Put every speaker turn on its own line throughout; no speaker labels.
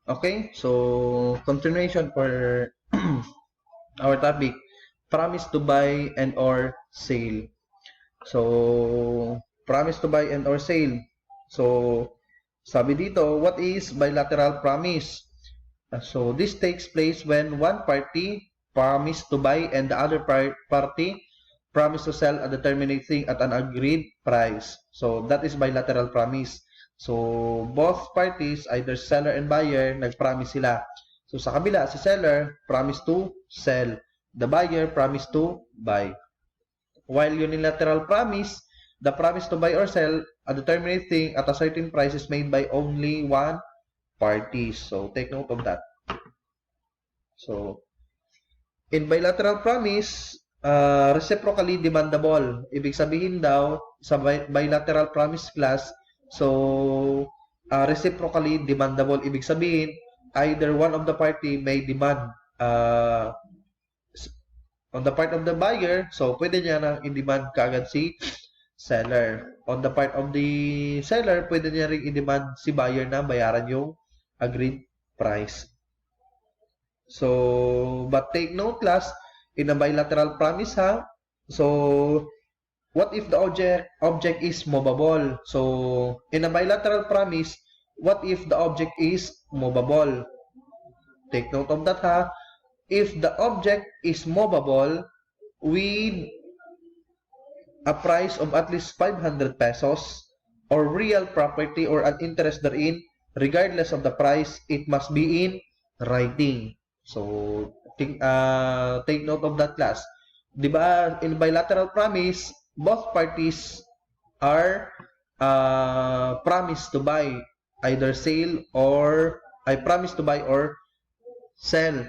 Okay, so continuation for our topic, promise to buy and or sale. So, promise to buy and or sale. So, sabi dito, what is bilateral promise? So, this takes place when one party promise to buy and the other party promise to sell a determinate thing at an agreed price. So, that is bilateral promise. So, both parties, either seller and buyer, nag-promise sila. So, sa kabila, si seller promise to sell. The buyer promise to buy. While unilateral promise, the promise to buy or sell a determinate thing at a certain price is made by only one party. So, take note of that. So, in bilateral promise, reciprocally demandable. Ibig sabihin daw, sa bilateral promise class, so, reciprocally demandable. Ibig sabihin, either one of the party may demand on the part of the buyer, so pwede niya nang i-demand kaagad si seller. On the part of the seller, pwede niya rin i-demand si buyer na bayaran yung agreed price. So, but take note class, in a bilateral promise ha, so, what if the object is movable? So, in a bilateral promise, what if the object is movable? Take note of that ha. If the object is movable with a price of at least 500 pesos or real property or an interest therein, regardless of the price, it must be in writing. So, take note of that class. Diba, in bilateral promise, both parties are promised to buy, either sale or I promise to buy or sell.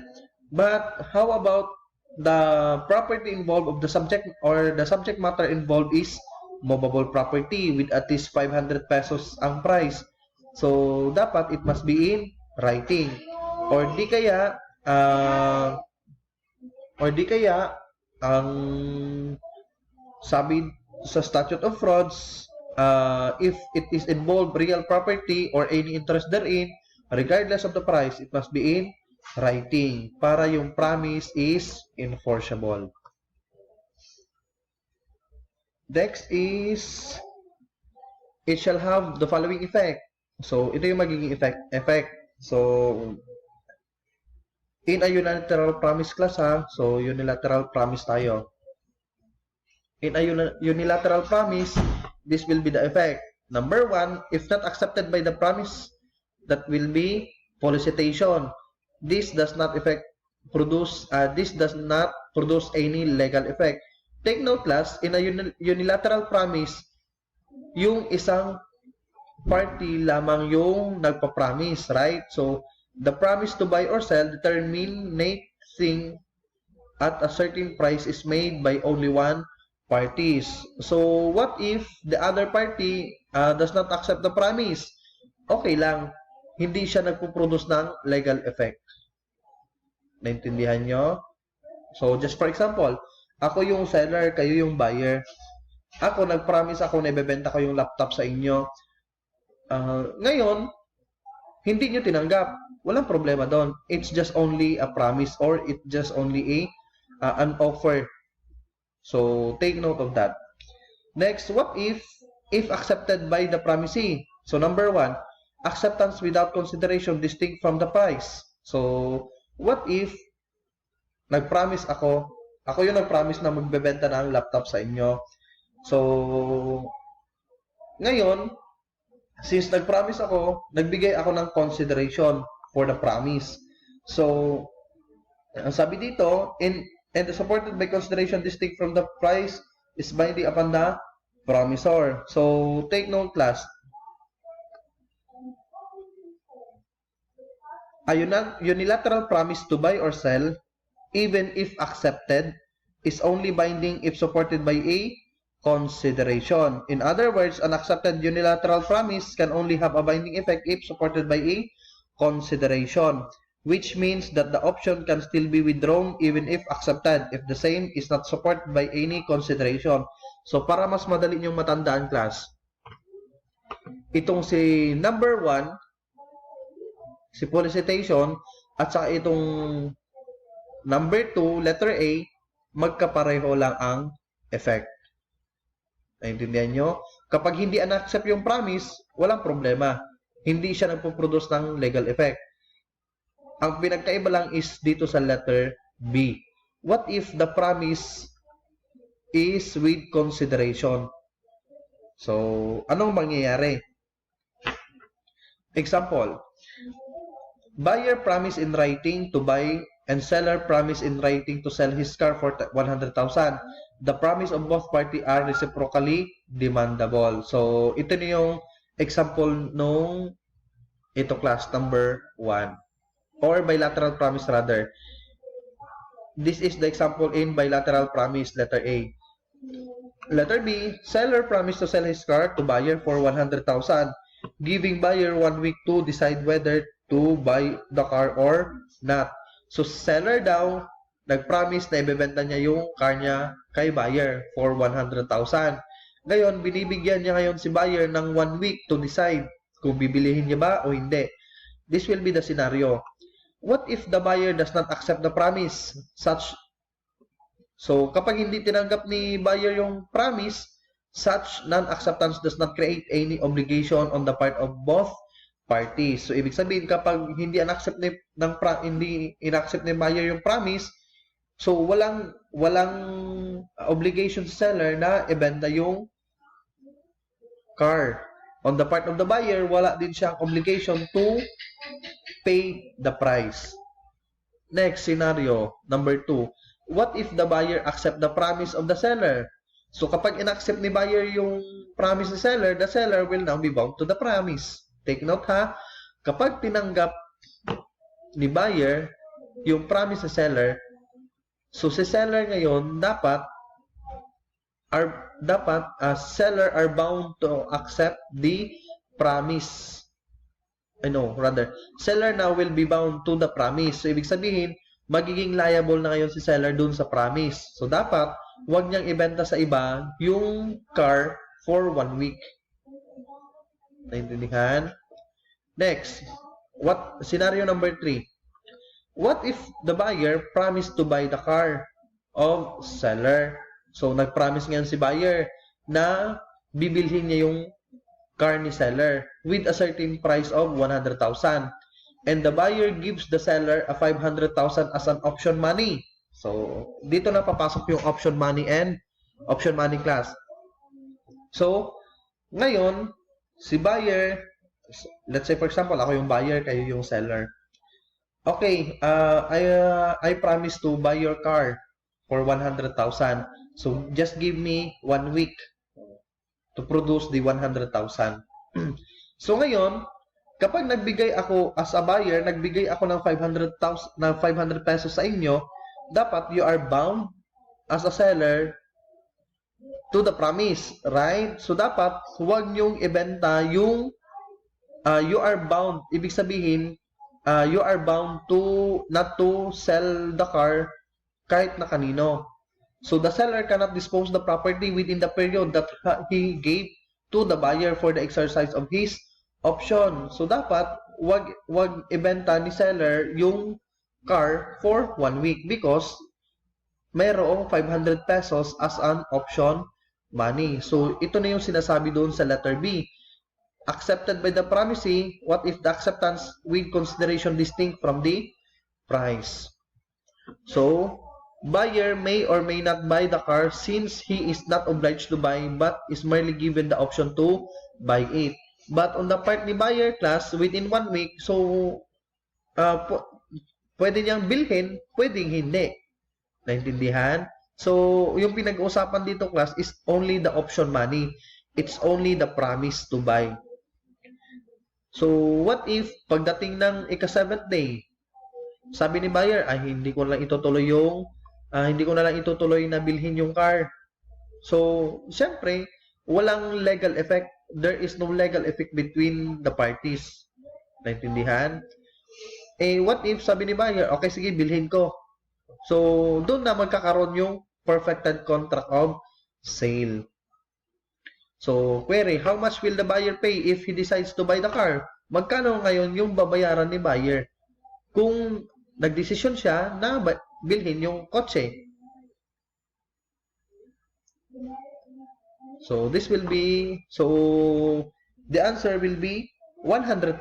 But how about the property involved of the subject or the subject matter involved is movable property with at least 500 pesos ang price. So, dapat it must be in writing. Or di kaya, ang sabi sa statute of frauds, if it is involved real property or any interest therein, regardless of the price, it must be in writing para yung promise is enforceable. Next is, it shall have the following effect. So, ito yung magiging effect. So, in a unilateral promise class ha, so unilateral promise tayo. In a unilateral promise, this will be the effect. Number one, if not accepted by the promise, that will be solicitation. This does not produce any legal effect. Take note class, in a unilateral promise, yung isang party lamang yung nagpa-promise, right? So, the promise to buy or sell determinate thing at a certain price is made by only one parties. So, what if the other party does not accept the promise? Okay lang, hindi siya nagpo-produce ng legal effect. Naintindihan nyo? So, just for example, ako yung seller, kayo yung buyer. Ako, nag-promise ako na ibebenta ko yung laptop sa inyo. Ngayon, hindi nyo tinanggap. Walang problema doon. It's just only a promise or it's just only an offer. So, take note of that. Next, what if accepted by the promisee? So, number one, acceptance without consideration distinct from the price. So, what if nag-promise ako yung nag-promise na magbebenta ng laptop sa inyo. So, ngayon, since nag-promise ako, nagbigay ako ng consideration for the promise. So, ang sabi dito, and supported by consideration distinct from the price is binding upon the promisor. So, take note class. A unilateral promise to buy or sell, even if accepted, is only binding if supported by a consideration. In other words, an accepted unilateral promise can only have a binding effect if supported by a consideration, which means that the option can still be withdrawn even if accepted if the same is not supported by any consideration. So, para mas madali niyong matandaan, class, itong si number 1, si solicitation, at saka itong number 2, letter A, magkapareho lang ang effect. Naintindihan nyo? Kapag hindi unaccept yung promise, walang problema. Hindi siya nagpo-produce ng legal effect. Ang pinagkaiba lang is dito sa letter B. What if the promise is with consideration? So, anong mangyayari? Example, buyer promise in writing to buy and seller promise in writing to sell his car for 100,000. The promise of both party are reciprocally demandable. So, ito na yung example nung ito class number 1. Or bilateral promise rather. This is the example in bilateral promise, letter A. Letter B, seller promised to sell his car to buyer for 100,000, giving buyer 1 week to decide whether to buy the car or not. So, seller daw, nag-promise na ibebenta niya yung car niya kay buyer for 100,000. Ngayon, binibigyan niya ngayon si buyer ng 1 week to decide kung bibilihin niya ba o hindi. This will be the scenario. What if the buyer does not accept the promise? So, kapag hindi tinanggap ni buyer yung promise, such non-acceptance does not create any obligation on the part of both parties. So, ibig sabihin, kapag hindi in-accept ni buyer yung promise, so walang obligation sa seller na ibenta yung car. On the part of the buyer, wala din siyang obligation to pay the price. Next scenario, number 2. What if the buyer accept the promise of the seller? So, kapag in-accept ni buyer yung promise ni seller, the seller will now be bound to the promise. Take note ha, kapag tinanggap ni buyer yung promise ni seller, so si seller ngayon seller are bound to accept the promise. Seller now will be bound to the promise. So, ibig sabihin, magiging liable na ngayon si seller dun sa promise. So, dapat, huwag niyang ibenta sa iba yung car for 1 week. Naintindihan? Next, scenario number 3. What if the buyer promised to buy the car of seller? So, nag-promise ngayon si buyer na bibilhin niya yung car ni seller with a certain price of 100,000. And the buyer gives the seller a 500,000 as an option money. So, dito na papasok yung option money and option money class. So, ngayon, si buyer, let's say for example, ako yung buyer, kayo yung seller. Okay, I promise to buy your car for 100,000. So, just give me 1 week to produce the 100,000. So, ngayon, kapag nagbigay ako as a buyer, nagbigay ako ng 500 pesos sa inyo, dapat you are bound as a seller to the promise, right? So, dapat huwag niyong ibenta yung you are bound. Ibig sabihin, you are bound to not to sell the car kahit na kanino. So, the seller cannot dispose the property within the period that he gave to the buyer for the exercise of his option. So, dapat wag ibenta ni seller yung car for 1 week because mayroong 500 pesos as an option money. So, ito na yung sinasabi doon sa letter B. Accepted by the promisee, what if the acceptance with consideration distinct from the price? So, buyer may or may not buy the car since he is not obliged to buy but is merely given the option to buy it. But on the part ni buyer class, within 1 week, so pwede niyang bilhin, pwedeng hindi. Naintindihan? So, yung pinag-uusapan dito class is only the option money. It's only the promise to buy. So, what if pagdating ng ika-7th day, sabi ni buyer, hindi ko na lang itutuloy na bilhin yung car. So, siyempre, walang legal effect. There is no legal effect between the parties. Naintindihan? What if sabi ni buyer, okay, sige, bilhin ko. So, doon na magkakaroon yung perfected contract of sale. So, query, how much will the buyer pay if he decides to buy the car? magkano ngayon yung babayaran ni buyer kung nagdesisyon siya na bilhin yung kotse. So this will be, so the answer will be 100,000.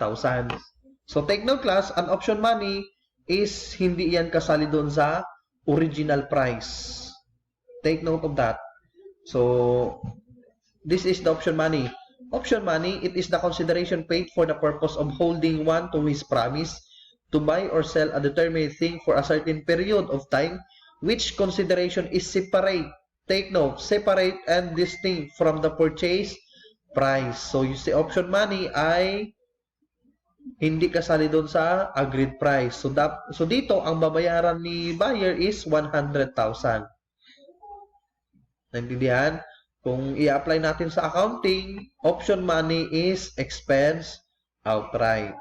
So take note class, an option money is hindi yan kasali doon sa original price. Take note of that. So this is the option money. Option money, it is the consideration paid for the purpose of holding one to his promise to buy or sell a determined thing for a certain period of time, which consideration is separate. Take note, separate and distinct from the purchase price. So, you see, option money ay hindi kasali doon sa agreed price. So dito, ang babayaran ni buyer is 100,000. Naintindihan? Kung i-apply natin sa accounting, option money is expense outright.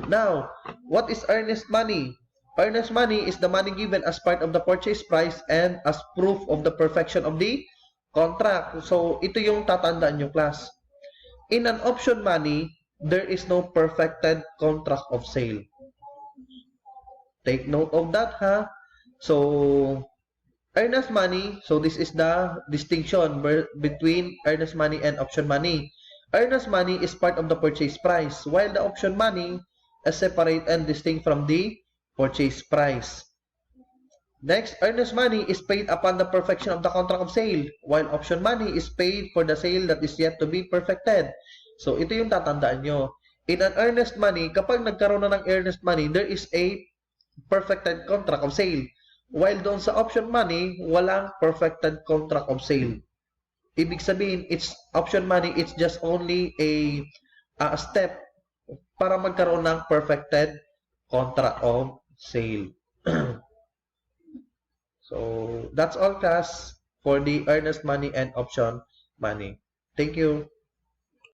Now, what is earnest money? Earnest money is the money given as part of the purchase price and as proof of the perfection of the contract. So, ito yung tatandaan nyo, class. In an option money, there is no perfected contract of sale. Take note of that, ha? So, earnest money, so this is the distinction between earnest money and option money. Earnest money is part of the purchase price, while the option money is separate and distinct from the purchase price. Next, earnest money is paid upon the perfection of the contract of sale, while option money is paid for the sale that is yet to be perfected. So, ito yung tatandaan nyo. In an earnest money, kapag nagkaroon na ng earnest money, there is a perfected contract of sale. While doon sa option money, walang perfected contract of sale. Ibig sabihin, it's option money, it's just only a step para magkaroon ng perfected contract of sale. So, that's all class for the earnest money and option money. Thank you.